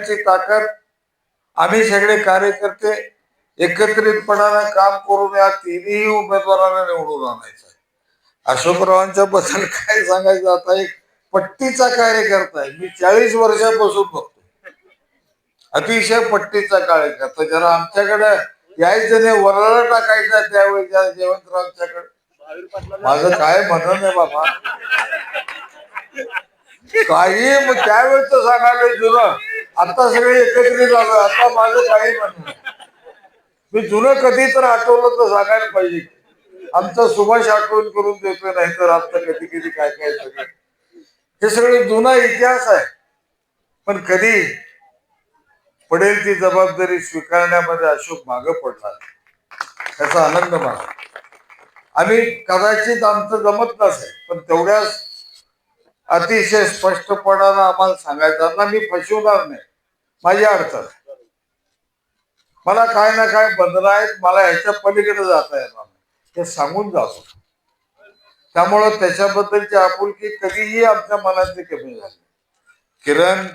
ची ताकद आम्ही सगळे कार्यकर्ते एकत्रितपणाने काम करून या तिन्ही उमेदवारांना निवडून आणायचं. अशोकरावांच्या बद्दल काय सांगायचं, आता एक पट्टीचा कार्यकर्ता आहे. मी 40 वर्षापासून बघतो, अतिशय पट्टीचा कार्यकर्ता. ज्याला आमच्याकडे यायचं नाही, वरळा टाकायचा त्यावेळेच्या जयवंतरावांच्याकडे. माझं काय म्हणणं नाही बाबा, काही मग त्यावेळेच सांगायला जुनं. आता सगळे एकत्रित आलो, आता माझं काही म्हणणं. मी जुनं कधी तर आठवलं तर सांगायला पाहिजे. आमचा सुभाष आठवण करून देतोय, नाही तर आता कधी कधी काय काय सगळं हे सगळं जुना इतिहास आहे. पण कधी पडेल ती जबाबदारी स्वीकारण्यामध्ये अशोक मागं पडला, त्याचा आनंद मला. आम्ही कदाचित आमचं जमत नसेल, पण तेवढ्याच अतिशय स्पष्टपणानं आम्हाला सांगायचं ना, मी फसवणार नाही. माझी अडचण, मला काय ना काय बंधनं आहेत, मला ह्याच्या पलीकडे जाता येणार नाही, हे सांगून जातो. त्यामुळं त्याच्याबद्दलची आपुलकी कधीही आमच्या मनातली कमी झाली. किरण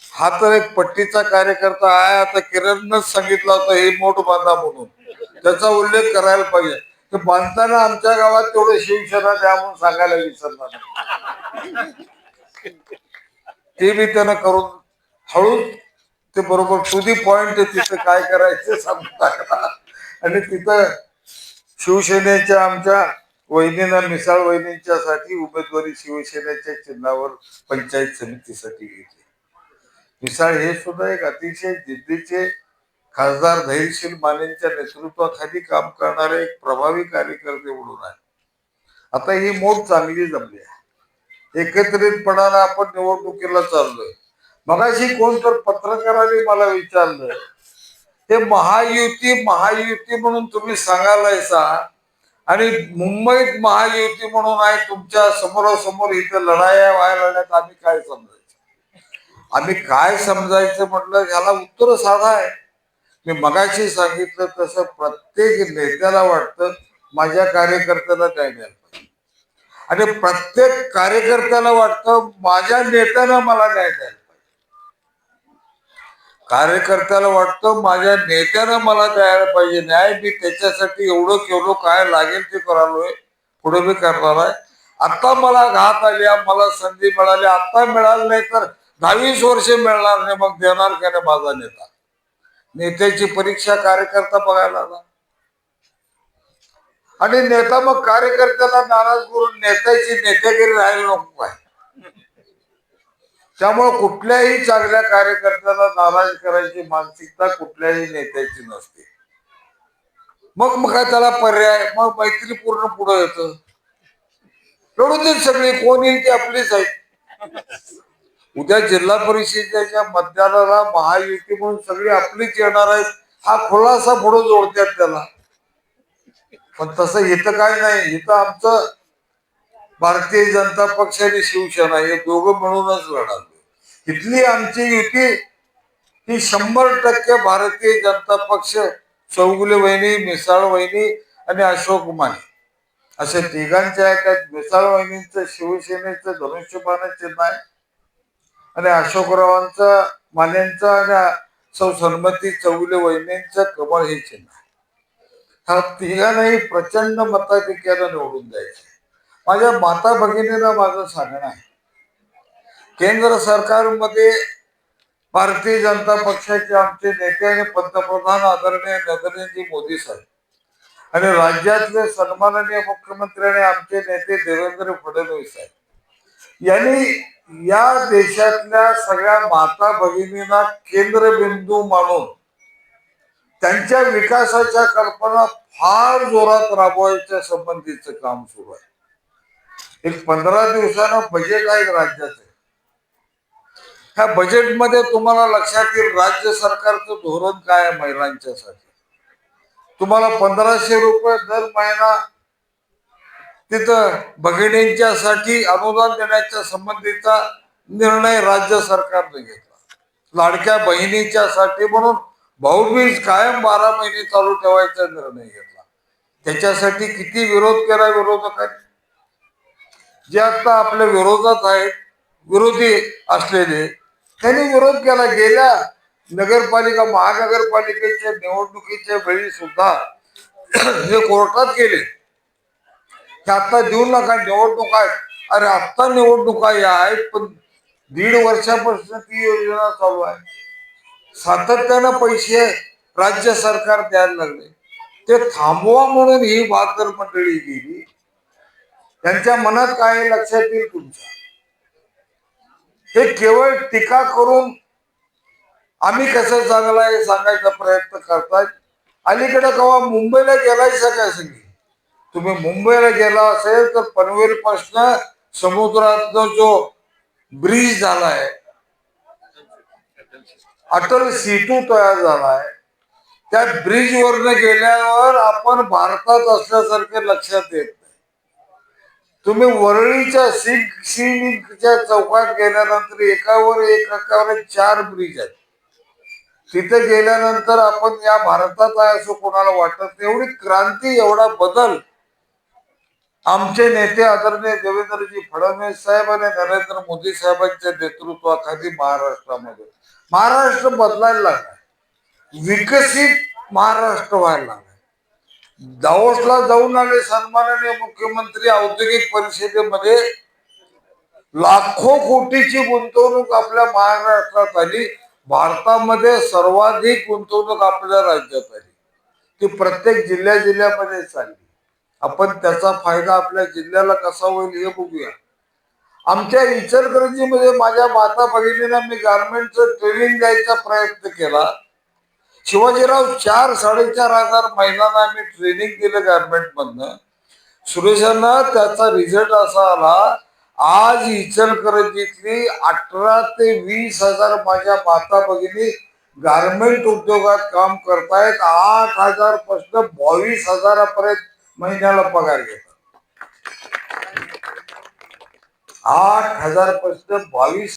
हा तर एक पट्टीचा कार्यकर्ता आहे. आता किरणनंच सांगितलं होतं हे मोठ बांधा म्हणून, त्याचा उल्लेख करायला पाहिजे. ते बांधताना आमच्या गावात तेवढं शिवसेना द्या म्हणून सांगायला विसरणार नाही. ते बी त्यानं करून हळू ते बरोबर टू दी पॉइंट तिथं काय करायचं सांगून टाकला. आणि तिथं शिवसेनेच्या आमच्या वहिनींना, मिसाळ वहिनींच्या साठी उमेदवारी शिवसेनेच्या चिन्हावर पंचायत समितीसाठी घेतली. मिसाळ हे सुद्धा एक अतिशय जिद्दीचे खासदार धैर्यशील मानेंच्या नेतृत्वाखाली काम करणारे एक प्रभावी कार्यकर्ते म्हणून आहे. आता ही मोठ चांगली जमली आहे. एकत्रितपणानं आपण निवडणुकीला चाललोय. मगाशी कोण तर पत्रकारांनी मला विचारलं, ते महायुती महायुती म्हणून तुम्ही सांगायलायसा आणि मुंबईत महायुती म्हणून आहे, तुमच्या समोरासमोर इथं लढाया व्हायला लागल्यात, आम्ही काय समजायचं? आम्ही काय समजायचं म्हटलं, ह्याला उत्तर साधा आहे. मी मगाशी सांगितलं तसं प्रत्येक नेत्याला वाटतं माझ्या कार्यकर्त्याला न्याय द्यायला पाहिजे, आणि प्रत्येक कार्यकर्त्याला वाटतं माझ्या नेत्यानं मला न्याय द्यायला पाहिजे. कार्यकर्त्याला वाटतं माझ्या नेत्यानं मला द्यायला पाहिजे न्याय. मी त्याच्यासाठी एवढं केवढं काय लागेल ते करालोय, पुढे मी करणार आहे. आता मला घात आली, मला संधी मिळाली, आता मिळाली नाही तर 10-20 वर्षे मिळणार नाही. मग देणार का नाही माझा नेता? नेत्याची परीक्षा कार्यकर्ता बघायला आला, आणि नेता मग कार्यकर्त्याला नाराज करून नेत्याची नेतेगिरी राहायला नको आहे. त्यामुळे कुठल्याही चांगल्या कार्यकर्त्याला नाराज करायची मानसिकता कुठल्याही नेत्याची नसते. मग काय त्याला पर्याय, मग मैत्रीपूर्ण पुढे येतं. लढून देत सगळी, कोण येईल ती आपलीच आहे. उद्या जिल्हा परिषदेच्या मतदाराला महायुती म्हणून सगळी आपलीच येणार आहेत, हा खुलासा पुढे जोडतात त्याला. पण तसं इथं काय नाही. इथं आमचं भारतीय जनता पक्ष आणि शिवसेना हे दोघं मिळूनच लढाल. इथली आमची युती ही 100% भारतीय जनता पक्ष, चौगुले वहिनी, मिसाळ वहिनी आणि अशोक माने असे तिघांच्या आहेत. मिसाळ वहिनींचं शिवसेनेचं धनुष्यबाण चिन्ह आहे, आणि अशोकरावांचं, मानेंचं आणि सौ सन्मती चौगुले वहिनींचं कमळ हे चिन्ह आहे. हा तिघांनाही प्रचंड मताधिक्यानं निवडून द्यायचं. माझ्या माता भगिनीला माझं सांगणं आहे, केंद्र सरकारमध्ये भारतीय जनता पक्षाचे आमचे नेते आणि पंतप्रधान आदरणीय नरेंद्रजी मोदी साहेब, आणि राज्यातले सन्माननीय मुख्यमंत्री आणि आमचे नेते देवेंद्र फडणवीस साहेब यांनी या देशातल्या सगळ्या माता भगिनींना केंद्रबिंदू मानून त्यांच्या विकासाच्या कल्पना फार जोरात राबवायच्या संबंधीचं काम सुरू आहे. एक 15 दिवसानं बजेट आहे राज्याचं. ह्या बजेटमध्ये तुम्हाला लक्षात येईल राज्य सरकारचं धोरण काय आहे महिलांच्यासाठी. तुम्हाला 1500 रुपये दर महिना तिथं भगिनींच्यासाठी अनुदान देण्याच्या संबंधीचा निर्णय राज्य सरकारने घेतला. लाडक्या बहिणीच्या साठी म्हणून भाऊबीज कायम 12 महिने चालू ठेवायचा निर्णय घेतला. त्याच्यासाठी किती विरोध केला विरोधकांनी. जे आता आपल्या विरोधात आहेत, विरोधी असलेले, त्यांनी विरोध केला. गेल्या नगरपालिका महानगरपालिकेच्या निवडणुकीच्या वेळी सुद्धा जे कोर्टात गेले की आता देऊ नका, निवडणुका आहेत. अरे आत्ता निवडणुका या आहेत, पण 1.5 वर्षापासून ती योजना चालू आहे. सातत्यानं पैसे राज्य सरकार द्यायला लागले. ते थांबवा म्हणून ही बहात्तर मंडळी गेली. त्यांच्या मनात काय लक्षात येईल तुमच्या? हे केवळ टीका करून आम्ही कसं चांगलं आहे सांगायचा प्रयत्न करतात. अलीकडे केव्हा मुंबईला गेलाय सगळ्या सगळी? तुम्ही मुंबईला गेला असेल तर पनवेल पासून समुद्रातला जो ब्रिज झालाय, अटल सेतू तयार झालाय, त्या ब्रिज वरनं गेल्यावर आपण भारतात असल्यासारखे लक्षात येत नाही. तुम्ही वरळीच्या सिंकच्या चौकात गेल्यानंतर एकावर 4 ब्रिज आहेत. तिथे गेल्यानंतर आपण या भारतात आहे असं कोणाला वाटत नाही. एवढी क्रांती, एवढा बदल आमचे नेते आदरणीय देवेंद्रजी फडणवीस साहेब आणि नरेंद्र मोदी साहेबांच्या नेतृत्वाखाली महाराष्ट्रामध्ये महाराष्ट्र बदलायला लागलाय. विकसित महाराष्ट्र व्हायला लागलाय. दावोसला जाऊन आले सन्माननीय मुख्यमंत्री. औद्योगिक परिषदेमध्ये लाखो कोटीची गुंतवणूक आपल्या महाराष्ट्रात आली. भारतामध्ये सर्वाधिक गुंतवणूक आपल्या राज्यात आली. ती प्रत्येक जिल्ह्यामध्ये चालली. आपण त्याचा फायदा आपल्या जिल्ह्याला कसा होईल हे बघूया. आमच्या इचलकरंजीमध्ये माझ्या माता भगिनींना मी गारमेंटचं ट्रेनिंग द्यायचा प्रयत्न केला. शिवाजीराव 4-4.5 महिन्यांना आम्ही ट्रेनिंग दिलं गारमेंट मधनं. सुरेशांना त्याचा रिझल्ट असा आला, आज इचलकरंजीतली 18 ते 20 हजार माझ्या माता भगिनी गारमेंट उद्योगात काम करतायत. 8,000 पासून 22,000 महिन्याला पगार घेतात. 8,000 पासून 22